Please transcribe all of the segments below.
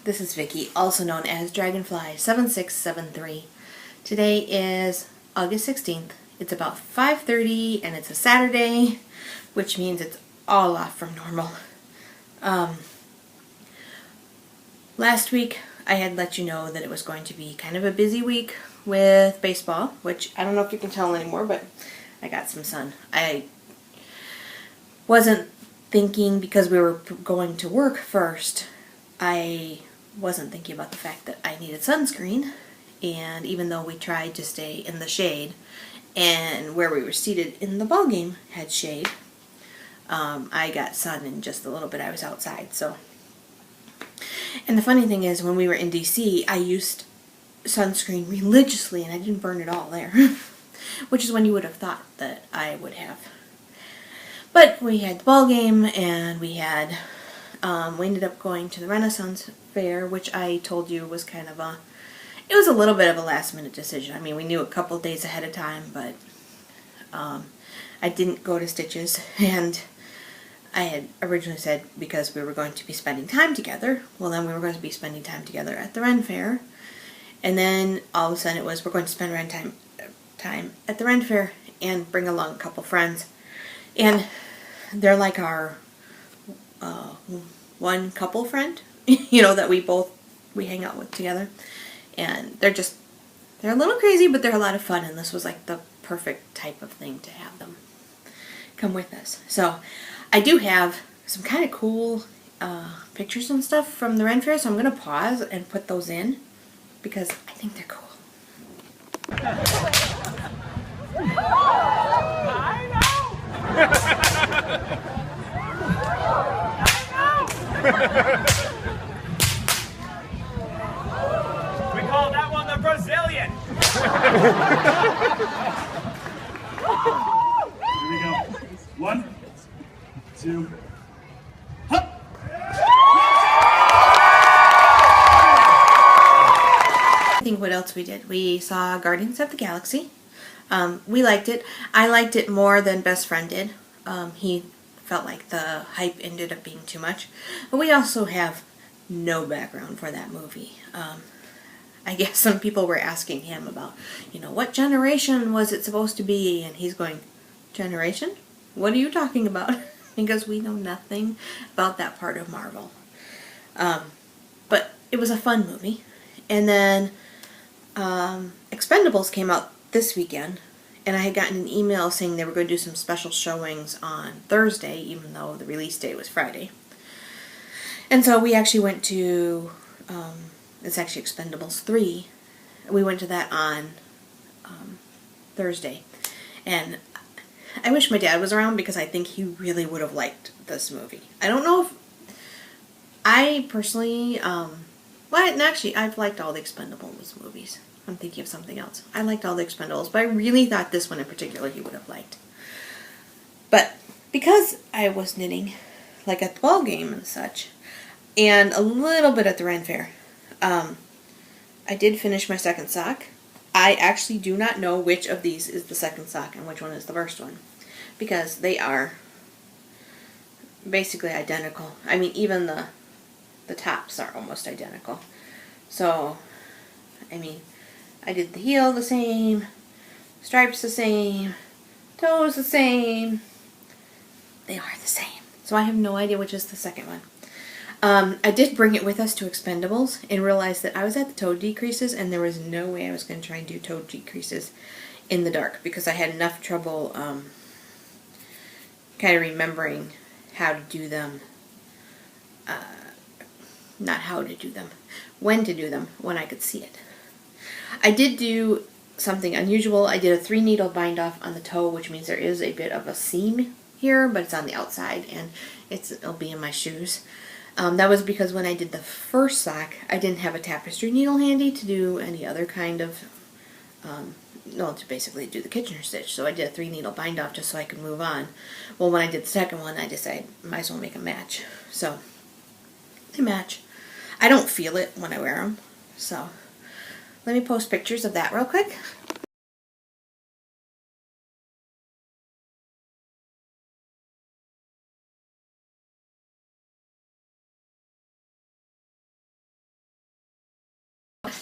This is Vicky, also known as DragonflySoars. Today is August 16th. It's about 5:30 and it's a Saturday, which means it's all off from normal. Last week I had let you know that it was going to be kind of a busy week with baseball, which I don't know if you can tell anymore, but I got some sun. I wasn't thinking, because we were going to work first, I wasn't thinking about the fact that I needed sunscreen, and even though we tried to stay in the shade, and where we were seated in the ball game had shade, I got sun in just a little bit. I was outside, so. And the funny thing is, when we were in DC, I used sunscreen religiously, and I didn't burn it all there, which is when you would have thought that I would have. But we had the ball game, and we ended up going to the Renaissance Fair, which I told you was kind of it was a little bit of a last minute decision. I mean, we knew a couple days ahead of time, but I didn't go to Stitches, and I had originally said because we were going to be spending time together, well then we were going to be spending time together at the Ren Fair, and then all of a sudden it was we're going to spend time at the Ren Fair and bring along a couple friends, and they're like our one couple friend, you know, that we hang out with together, and they're a little crazy, but they're a lot of fun, and this was like the perfect type of thing to have them come with us. So I do have some kind of cool pictures and stuff from the Ren Fair, so I'm going to pause and put those in because I think they're cool. We call that one the Brazilian. Here we go. 1, 2, hup! I think what else we did? We saw Guardians of the Galaxy. We liked it. I liked it more than Best Friend did. He felt like the hype ended up being too much. But we also have no background for that movie. I guess some people were asking him about, you know, what generation was it supposed to be? And he's going, generation? What are you talking about? Because we know nothing about that part of Marvel. But it was a fun movie. And then Expendables came out this weekend, and I had gotten an email saying they were going to do some special showings on Thursday, even though the release date was Friday. And so we actually went to, it's actually Expendables 3. We went to that on Thursday. And I wish my dad was around because I think he really would have liked this movie. I don't know if I personally, well, actually, I've liked all the Expendables movies. I'm thinking of something else. I liked all the Expendables, but I really thought this one in particular he would have liked. But because I was knitting, like at the ball game and such, and a little bit at the Ren Fair, I did finish my second sock. I actually do not know which of these is the second sock and which one is the first one, because they are basically identical. I mean, even the tops are almost identical. So, I mean, I did the heel the same, stripes the same, toes the same. They are the same. So I have no idea which is the second one. I did bring it with us to Expendables and realized that I was at the toe decreases and there was no way I was going to try and do toe decreases in the dark because I had enough trouble kind of remembering how to do them. Not how to do them, when to do them, when I could see it. I did do something unusual. I did a 3-needle bind off on the toe, which means there is a bit of a seam here, but it's on the outside, and it'll be in my shoes. That was because when I did the first sock, I didn't have a tapestry needle handy to do any other kind of, to basically do the Kitchener stitch. So I did a 3-needle bind off just so I could move on. Well, when I did the second one, I decided I might as well make a match. So they match. I don't feel it when I wear them, so let me post pictures of that real quick.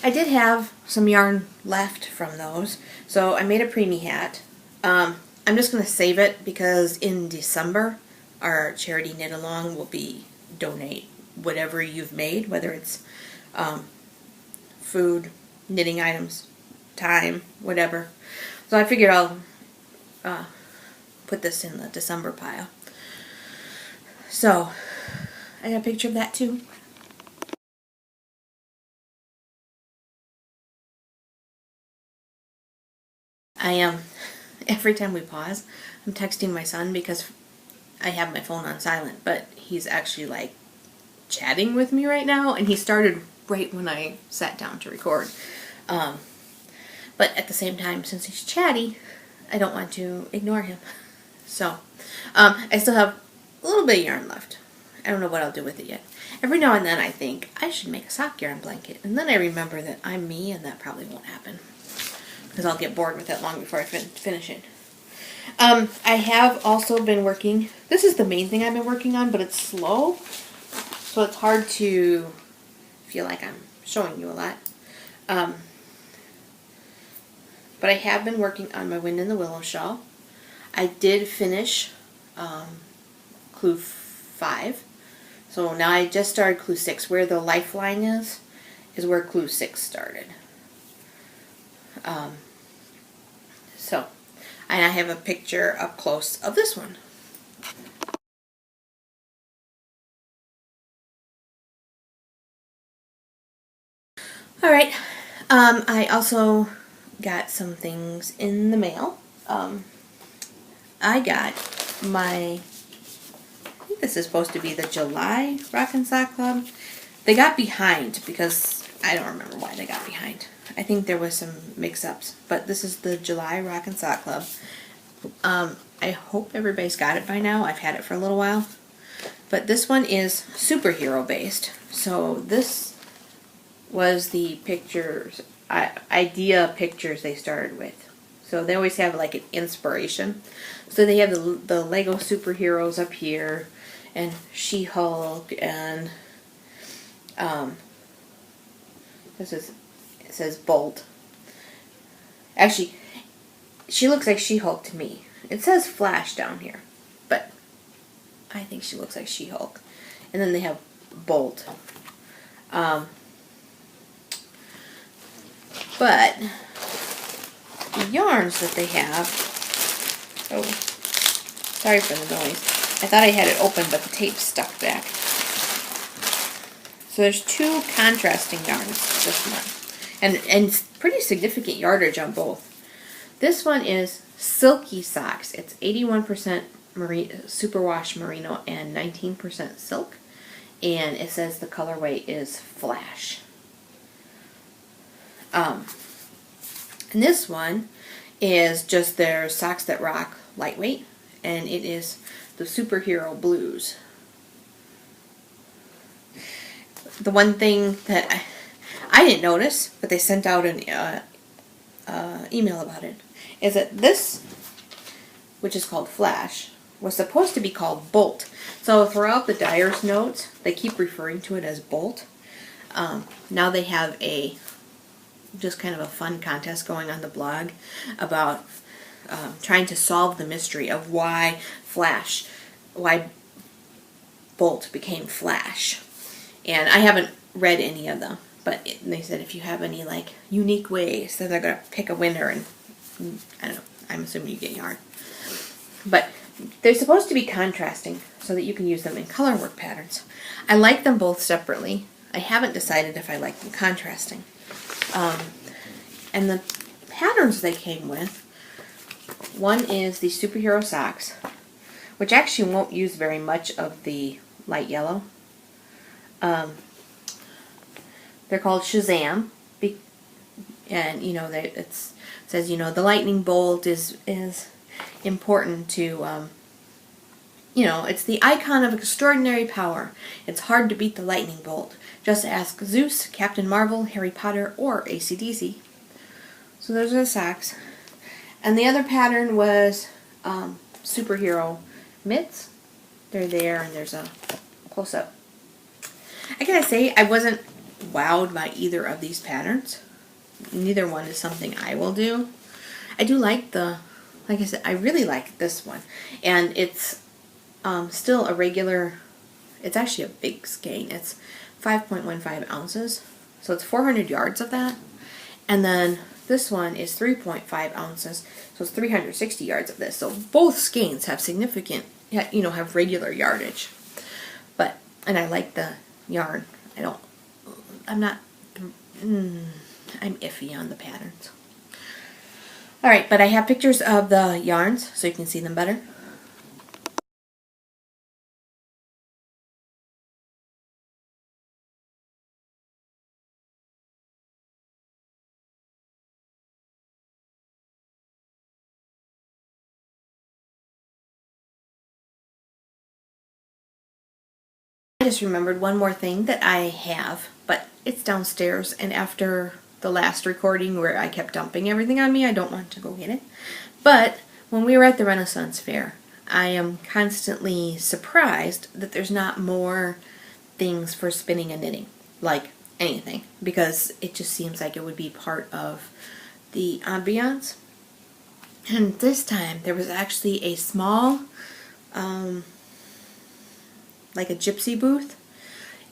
I did have some yarn left from those, so I made a preemie hat. I'm just going to save it because in December our charity knit along will be donate whatever you've made, whether it's food, knitting items, time, whatever. So I figured I'll put this in the December pile. So I got a picture of that too. I am, every time we pause, I'm texting my son because I have my phone on silent, but he's actually like chatting with me right now, and he started right when I sat down to record. But at the same time, since he's chatty, I don't want to ignore him. So, I still have a little bit of yarn left. I don't know what I'll do with it yet. Every now and then I think I should make a sock yarn blanket, and then I remember that I'm me and that probably won't happen because I'll get bored with it long before I finish it. I have also been working, this is the main thing I've been working on, but it's slow, so it's hard to feel like I'm showing you a lot. But I have been working on my Wind in the Willow shawl. I did finish clue 5. So now I just started clue 6. Where the lifeline is where clue 6 started. So, and I have a picture up close of this one. Alright, I also got some things in the mail. I got my, I think this is supposed to be the July Rockin' Sock Club. They got behind because I don't remember why they got behind. I think there was some mix-ups, but this is the July Rockin' Sock Club. I hope everybody's got it by now. I've had it for a little while. But this one is superhero based. So this was the pictures, idea pictures they started with. So they always have like an inspiration. So they have the Lego superheroes up here, and She-Hulk, and this is, it says Bolt. Actually, she looks like She-Hulk to me. It says Flash down here, but I think she looks like She-Hulk. And then they have Bolt. But the yarns that they have, oh, sorry for the noise. I thought I had it open, but the tape stuck back. So there's 2 contrasting yarns this month, and pretty significant yardage on both. This one is Silky Socks. It's 81% superwash merino and 19% silk, and it says the colorway is Flash. And this one is just their Socks That Rock lightweight, and it is the Superhero Blues. The one thing that I didn't notice, but they sent out an email about it, is that this, which is called Flash, was supposed to be called Bolt. So throughout the dyer's notes, they keep referring to it as Bolt. Now they have a just kind of a fun contest going on the blog about trying to solve the mystery of why Bolt became Flash. And I haven't read any of them, but they said if you have any like unique ways, then they're going to pick a winner, and I don't know, I'm assuming you get yarn. But they're supposed to be contrasting so that you can use them in color work patterns. I like them both separately. I haven't decided if I like them contrasting. And the patterns they came with, one is the Superhero Socks, which actually won't use very much of the light yellow. They're called Shazam, and you know it says, you know, the lightning bolt is important to you know, it's the icon of extraordinary power. It's hard to beat the lightning bolt. Just ask Zeus, Captain Marvel, Harry Potter, or AC/DC. So those are the socks. And the other pattern was superhero mitts. They're there, and there's a close-up. I gotta say, I wasn't wowed by either of these patterns. Neither one is something I will do. I do like like I said, I really like this one. And it's still a regular, it's actually a big skein. It's 5.15 ounces. So it's 400 yards of that. And then this one is 3.5 ounces. So it's 360 yards of this. So both skeins have significant, you know, have regular yardage. But, and I like the yarn. I'm iffy on the patterns. Alright, but I have pictures of the yarns so you can see them better. I just remembered one more thing that I have, but it's downstairs, and after the last recording where I kept dumping everything on me, I don't want to go get it. But when we were at the Renaissance Fair, I am constantly surprised that there's not more things for spinning and knitting, like anything, because it just seems like it would be part of the ambiance. And this time there was actually a small like a gypsy booth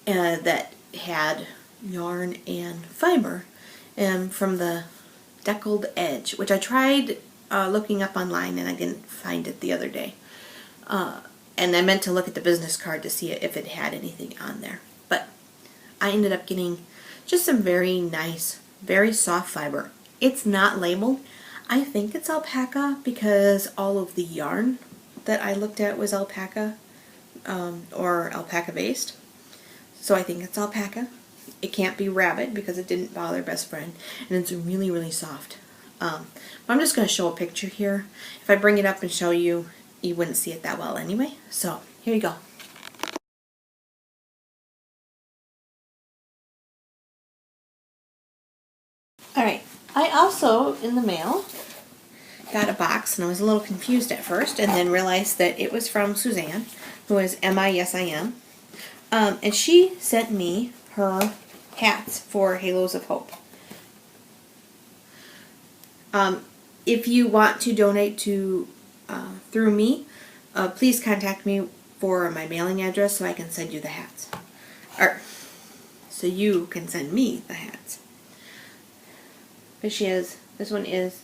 that had yarn and fiber from the deckled edge, which I tried looking up online and I didn't find it the other day. And I meant to look at the business card to see if it had anything on there. But I ended up getting just some very nice, very soft fiber. It's not labeled. I think it's alpaca because all of the yarn that I looked at was alpaca. Or alpaca based. So I think it's alpaca. It can't be rabbit because it didn't bother best friend, and it's really, really soft. But I'm just going to show a picture here. If I bring it up and show you, you wouldn't see it that well anyway. So here you go. Alright, I also in the mail got a box, and I was a little confused at first and then realized that it was from Suzanne, who is M-I-S-I-M, and she sent me her hats for Halos of Hope. If you want to donate to through me, please contact me for my mailing address so I can send you the hats. Or, so you can send me the hats. This one is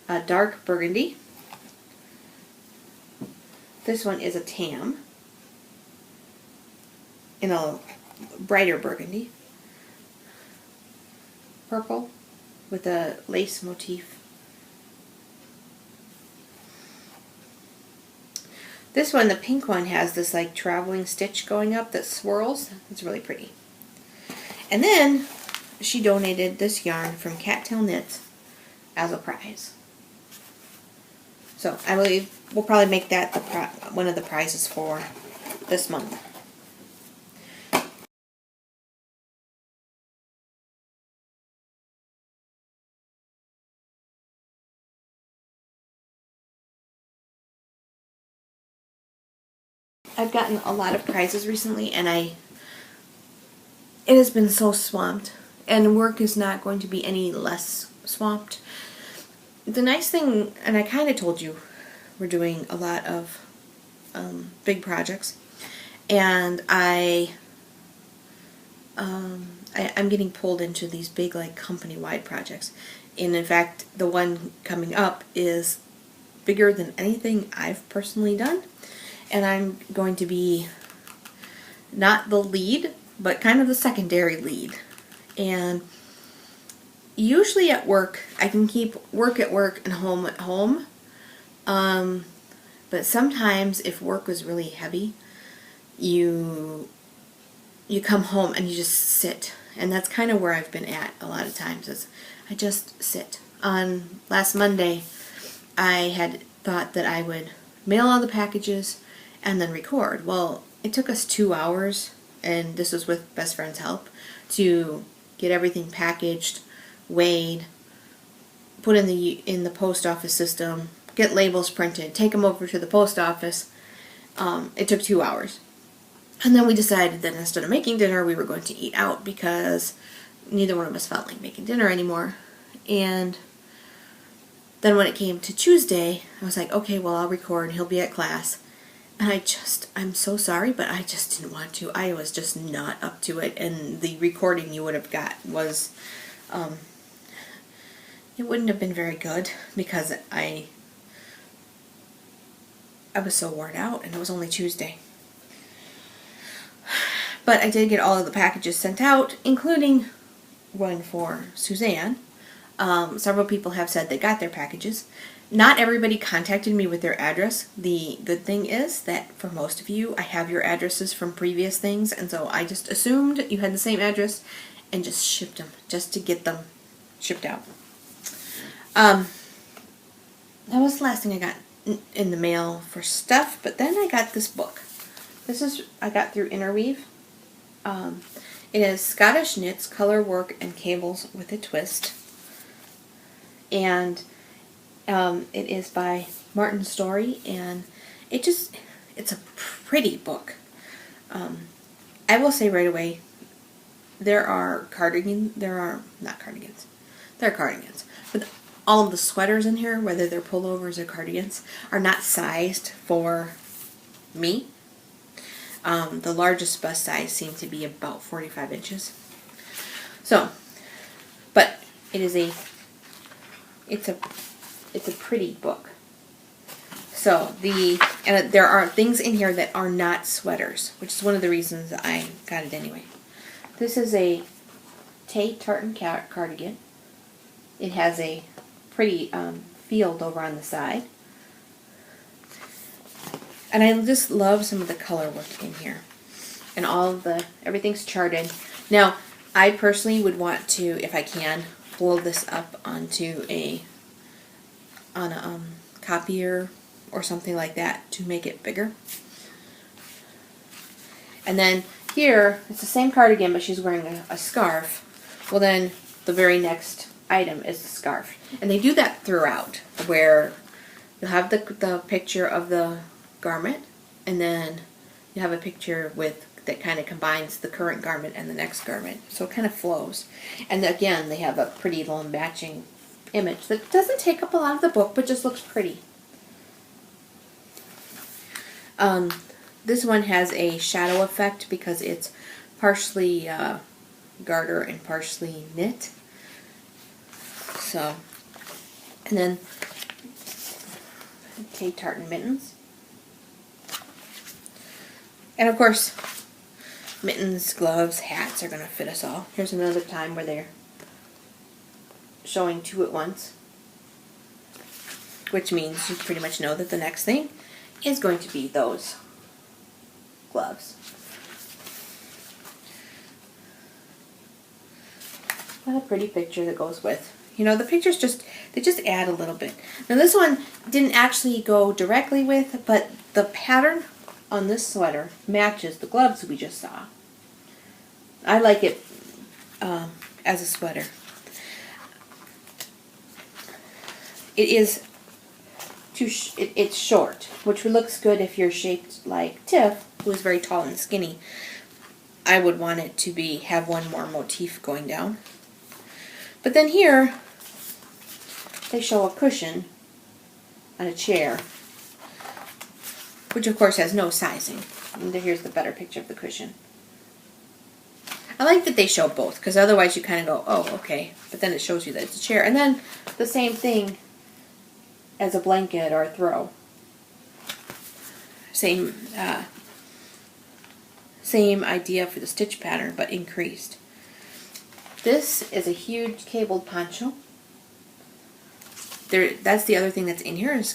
a dark burgundy. This one is a tam in a brighter burgundy. Purple with a lace motif. This one, the pink one, has this like traveling stitch going up that swirls. It's really pretty. And then she donated this yarn from Cattail Knits as a prize. So I believe we'll probably make that one of the prizes for this month. I've gotten a lot of prizes recently, and it has been so swamped, and work is not going to be any less swamped. The nice thing, and I kind of told you, we're doing a lot of big projects, and I'm getting pulled into these big like company-wide projects, and in fact the one coming up is bigger than anything I've personally done, and I'm going to be not the lead but kind of the secondary lead. And usually at work I can keep work at work and home at home, but sometimes if work was really heavy, you come home and you just sit, and that's kind of where I've been at a lot of times, is I just sit. On last Monday I had thought that I would mail all the packages and then record. Well, it took us 2 hours, and this was with best friend's help, to get everything packaged, weighed, put in the post office system, get labels printed, take them over to the post office. It took 2 hours. And then we decided that instead of making dinner, we were going to eat out because neither one of us felt like making dinner anymore. And then when it came to Tuesday, I was like, okay, well, I'll record. He'll be at class. And I'm so sorry, but I just didn't want to. I was just not up to it. And the recording you would have got was, it wouldn't have been very good because I was so worn out and it was only Tuesday. But I did get all of the packages sent out, including one for Suzanne. Several people have said they got their packages. Not everybody contacted me with their address. The good thing is that for most of you, I have your addresses from previous things, and so I just assumed you had the same address and just shipped them, just to get them shipped out. That was the last thing I got in the mail for stuff, but then I got this book. I got through Interweave. It is Scottish Knits, Color Work, and Cables with a Twist. And it is by Martin Story, and it's a pretty book. I will say right away, there are cardigans, but all of the sweaters in here, whether they're pullovers or cardigans, are not sized for me. The largest bust size seemed to be about 45 inches. So, but it's a pretty book. So and there are things in here that are not sweaters, which is one of the reasons I got it anyway. This is a Tay tartan cardigan. It has a pretty field over on the side. And I just love some of the color work in here. And everything's charted. Now, I personally would want to, if I can, blow this up onto on a copier or something like that to make it bigger. And then here, it's the same cardigan, but she's wearing a scarf. Well, then the very next item is the scarf. And they do that throughout, where you'll have the picture of the garment, and then you have a picture that kind of combines the current garment and the next garment, so it kind of flows. And again, they have a pretty little matching image that doesn't take up a lot of the book, but just looks pretty. This one has a shadow effect because it's partially garter and partially knit. So, and then Tay tartan mittens. And of course, mittens, gloves, hats are going to fit us all. Here's another time where they're showing two at once, which means you pretty much know that the next thing is going to be those gloves. What a pretty picture that goes with. You know, the pictures they just add a little bit. Now this one didn't actually go directly with, but the pattern on this sweater matches the gloves we just saw. I like it as a sweater. It is it's short, which looks good if you're shaped like Tiff, who is very tall and skinny. I would want it to have one more motif going down. But then here, they show a cushion on a chair, which of course has no sizing. And here's the better picture of the cushion. I like that they show both, because otherwise you kind of go, oh, okay. But then it shows you that it's a chair. And then the same thing as a blanket or a throw. Same idea for the stitch pattern, but increased. This is a huge cabled poncho. That's the other thing that's in here is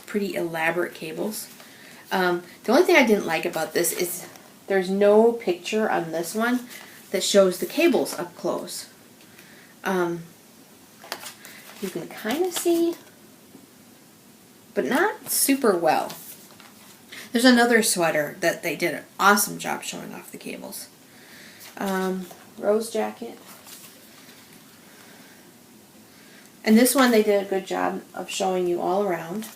pretty elaborate cables. The only thing I didn't like about this is there's no picture on this one that shows the cables up close. You can kind of see, but not super well. There's another sweater that they did an awesome job showing off the cables. Rose jacket. And this one they did a good job of showing you all around.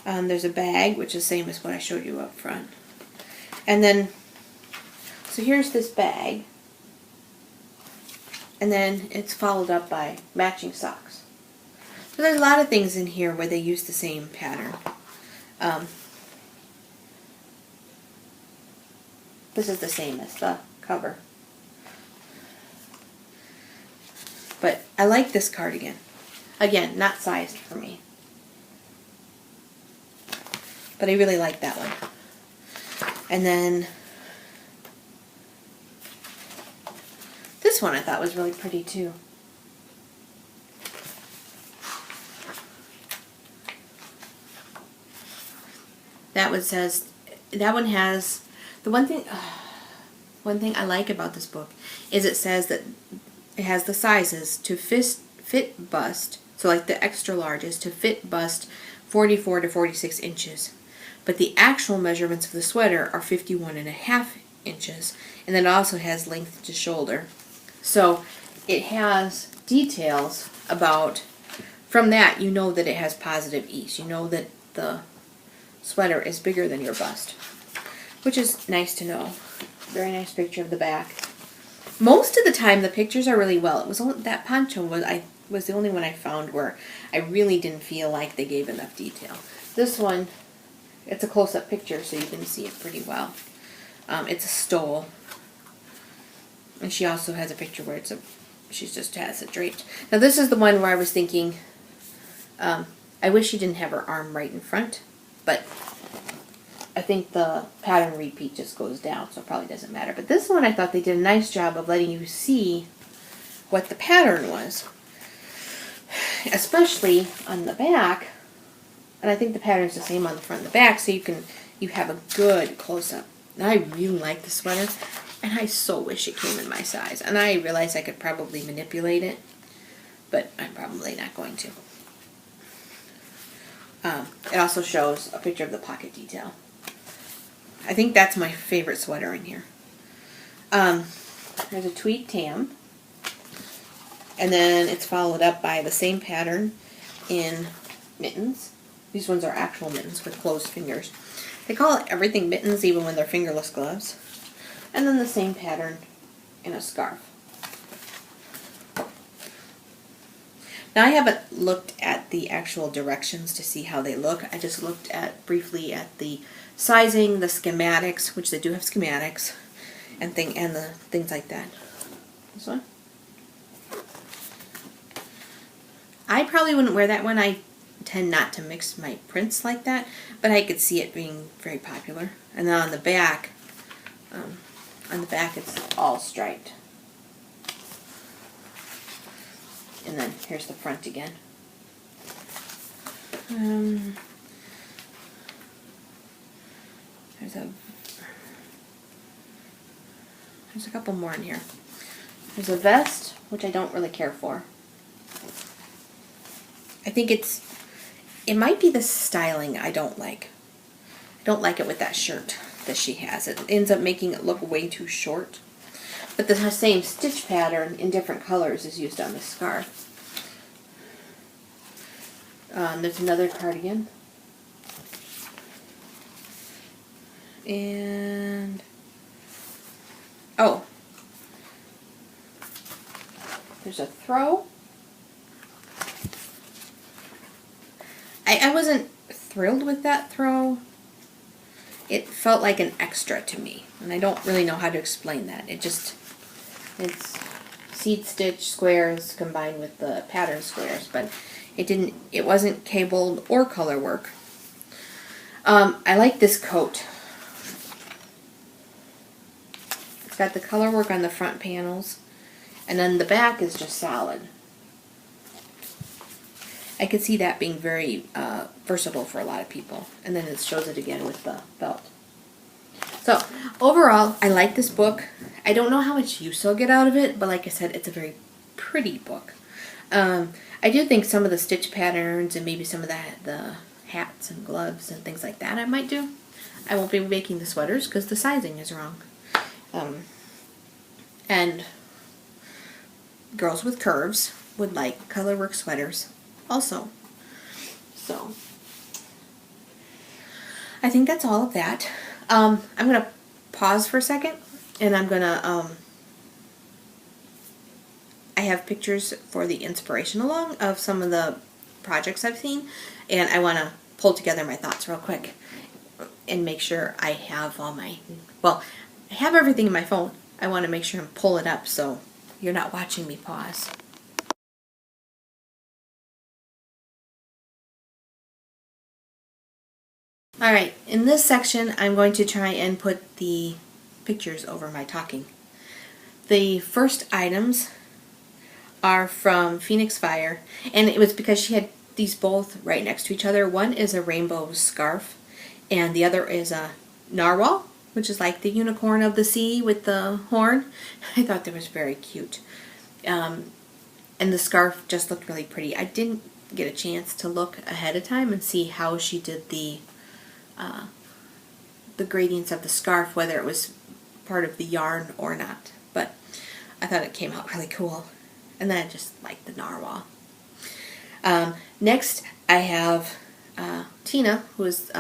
There's a bag, which is the same as what I showed you up front. And then, so here's this bag. And then it's followed up by matching socks. So there's a lot of things in here where they use the same pattern. This is the same as the cover. But I like this cardigan. Again, not sized for me. But I really like that one. And then this one I thought was really pretty too. That one has the one thing I like about this book is it says that it has the sizes to fit bust, so like the extra large is to fit bust 44 to 46 inches. But the actual measurements of the sweater are 51.5 inches, and then it also has length to shoulder. So it has details about, from that you know that it has positive ease. You know that the sweater is bigger than your bust, which is nice to know. Very nice picture of the back. Most of the time the pictures are really well. It was only, that poncho was the only one I found where I really didn't feel like they gave enough detail. This one, it's a close-up picture so you can see it pretty well. It's a stole. And she also has a picture where she just has it draped. Now this is the one where I was thinking, I wish she didn't have her arm right in front, but I think the pattern repeat just goes down, so it probably doesn't matter. But this one I thought they did a nice job of letting you see what the pattern was. Especially on the back. And I think the pattern's the same on the front and the back, so you have a good close-up. And I really like the sweater, and I so wish it came in my size. And I realize I could probably manipulate it, but I'm probably not going to. It also shows a picture of the pocket detail. I think that's my favorite sweater in here. There's a tweed tam. And then it's followed up by the same pattern in mittens. These ones are actual mittens with closed fingers. They call it everything mittens even when they're fingerless gloves. And then the same pattern in a scarf. Now I haven't looked at the actual directions to see how they look. I just looked briefly at the sizing, the schematics, which they do have schematics, and the things like that. This one. I probably wouldn't wear that one. I tend not to mix my prints like that, but I could see it being very popular. And then on the back it's all striped. And then here's the front again. There's a couple more in here. There's a vest, which I don't really care for. I think it might be the styling I don't like. I don't like it with that shirt that she has. It ends up making it look way too short. But the same stitch pattern in different colors is used on the scarf. There's another cardigan. And oh, there's a throw. I wasn't thrilled with that throw. It felt like an extra to me, and I don't really know how to explain that. It's seed stitch squares combined with the pattern squares, but it wasn't cabled or color work. I like this coat. It's got the color work on the front panels, and then the back is just solid. I could see that being very versatile for a lot of people. And then it shows it again with the belt. So, overall, I like this book. I don't know how much use I'll get out of it, but like I said, it's a very pretty book. I do think some of the stitch patterns and maybe some of the hats and gloves and things like that I might do. I won't be making the sweaters because the sizing is wrong. And girls with curves would like colorwork sweaters also. So I think that's all of that. I'm going to pause for a second, and I'm gonna, I have pictures for the inspiration along of some of the projects I've seen, and I want to pull together my thoughts real quick and make sure I have all my, well, I have everything in my phone. I want to make sure and pull it up so you're not watching me pause. Alright, in this section I'm going to try and put the pictures over my talking. The first items are from Phoenix Fire, and it was because she had these both right next to each other. One is a rainbow scarf, and the other is a narwhal, which is like the unicorn of the sea with the horn. I thought that was very cute. And the scarf just looked really pretty. I didn't get a chance to look ahead of time and see how she did the gradients of the scarf, whether it was part of the yarn or not. But I thought it came out really cool. And then I just like the narwhal. Next, I have Tina, who is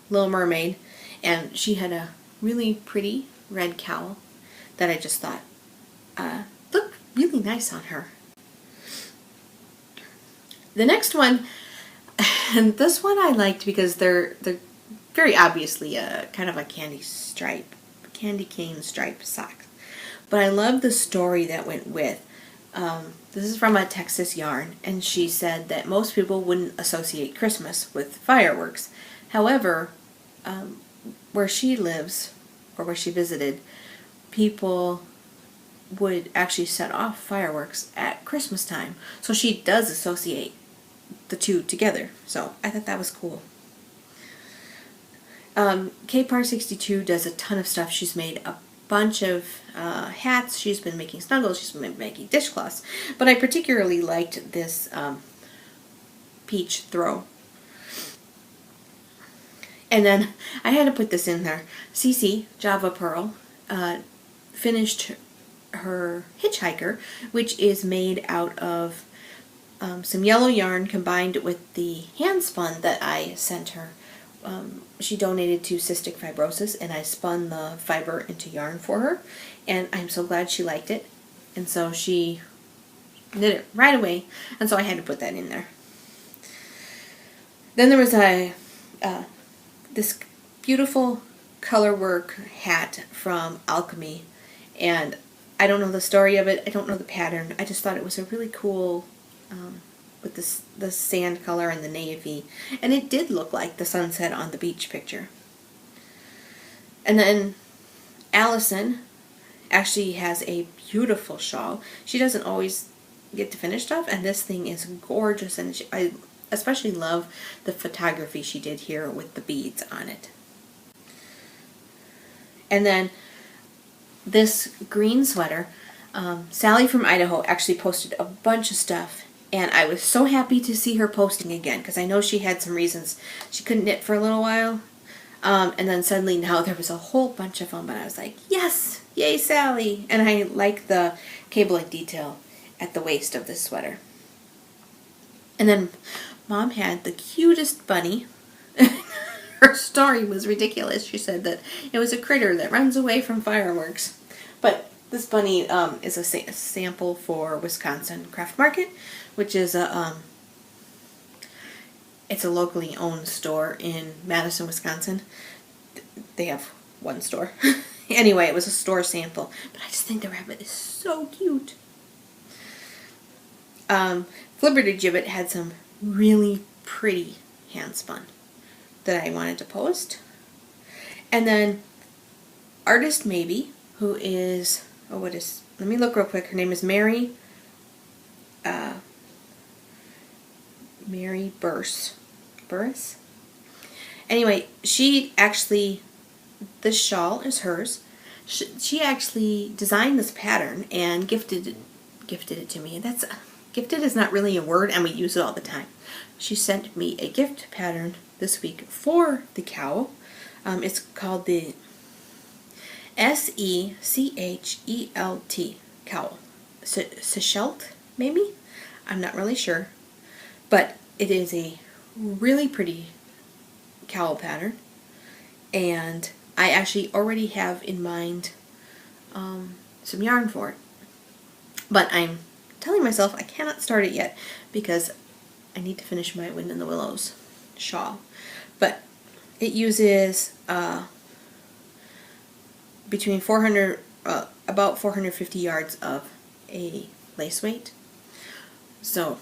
Little Mermaid, and she had a really pretty red cowl that I just thought looked really nice on her. The next one, and this one I liked because they're very obviously a kind of a candy cane stripe sock. But I love the story that went with. This is from a Texas yarn, and she said that most people wouldn't associate Christmas with fireworks. However, where she lives, or where she visited, people would actually set off fireworks at Christmas time. So she does associate the two together. So I thought that was cool. K-Par62 does a ton of stuff. She's made a bunch of hats. She's been making snuggles. She's been making dishcloths. But I particularly liked this peach throw. And then I had to put this in there. Cece, Java Pearl, finished her hitchhiker, which is made out of some yellow yarn combined with the hand spun that I sent her. She donated to cystic fibrosis, and I spun the fiber into yarn for her, and I'm so glad she liked it. And so she did it right away, and so I had to put that in there. Then there was this beautiful colorwork hat from Alchemy, and I don't know the story of it, I don't know the pattern, I just thought it was a really cool with the sand color and the navy, and it did look like the sunset on the beach picture. And then Allison actually has a beautiful shawl. She doesn't always get to finish stuff, and this thing is gorgeous, and I especially love the photography she did here with the beads on it. And then this green sweater, Sally from Idaho actually posted a bunch of stuff, and I was so happy to see her posting again, because I know she had some reasons she couldn't knit for a little while, and then suddenly now there was a whole bunch of them, and I was like, yes, yay Sally! And I like the cabling detail at the waist of this sweater. And then Mom had the cutest bunny. Her story was ridiculous. She said that it was a critter that runs away from fireworks. But this bunny is a sample for Wisconsin Craft Market, which is it's a locally owned store in Madison, Wisconsin. They have one store. Anyway, it was a store sample, but I just think the rabbit is so cute. Flibberty Gibbet had some really pretty hand spun that I wanted to post. And then Artist Maybe, who is, let me look real quick. Her name is Mary Burris. Anyway, she actually, this shawl is hers. She actually designed this pattern and gifted it to me. Gifted is not really a word, and we use it all the time. She sent me a gift pattern this week for the cowl. It's called the Schelt cowl. Schelt, maybe? I'm not really sure. But it is a really pretty cowl pattern. And I actually already have in mind some yarn for it. But I'm telling myself I cannot start it yet because I need to finish my Wind in the Willows shawl. But it uses between 400, about 450 yards of a lace weight. So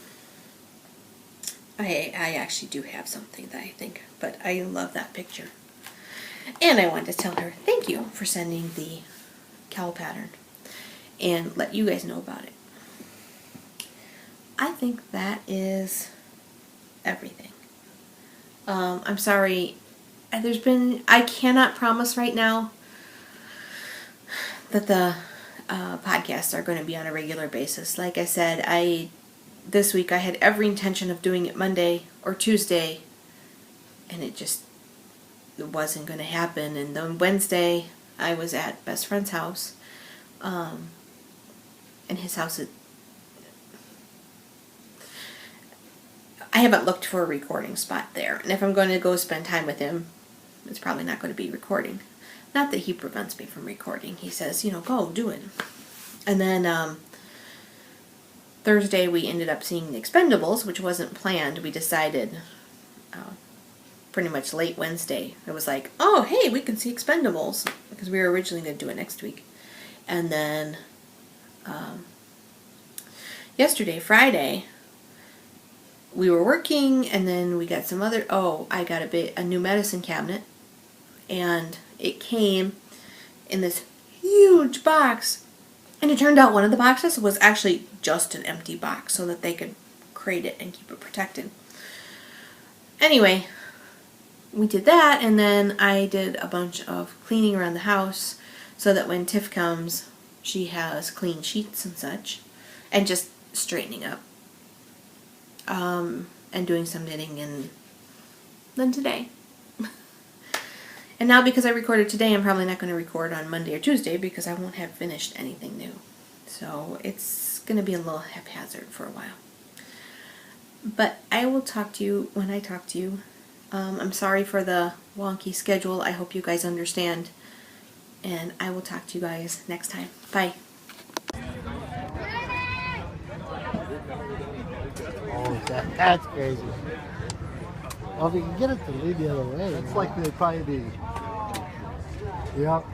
I actually do have something that I think, but I love that picture. And I wanted to tell her thank you for sending the cowl pattern and let you guys know about it. I think that is everything. I'm sorry. I cannot promise right now that the podcasts are going to be on a regular basis. Like I said, this week I had every intention of doing it Monday or Tuesday, and it wasn't going to happen. And then Wednesday I was at best friend's house, and his house I haven't looked for a recording spot there, and if I'm going to go spend time with him, it's probably not going to be recording. Not that he prevents me from recording. He says, go do it. And then Thursday we ended up seeing The Expendables, which wasn't planned. We decided pretty much late Wednesday. It was like, oh, hey, we can see Expendables, because we were originally going to do it next week. And then yesterday, Friday, we were working, and then we got I got a new medicine cabinet, and it came in this huge box, and it turned out one of the boxes was actually just an empty box so that they could crate it and keep it protected. Anyway, we did that, and then I did a bunch of cleaning around the house so that when Tiff comes, she has clean sheets and such, and just straightening up. And doing some knitting, and then today. And now because I recorded today, I'm probably not going to record on Monday or Tuesday because I won't have finished anything new. So it's going to be a little haphazard for a while. But I will talk to you when I talk to you. I'm sorry for the wonky schedule. I hope you guys understand. And I will talk to you guys next time. Bye. Oh, that's crazy. Well, if you can get it to lead the other way. That's likely to probably be. Yep.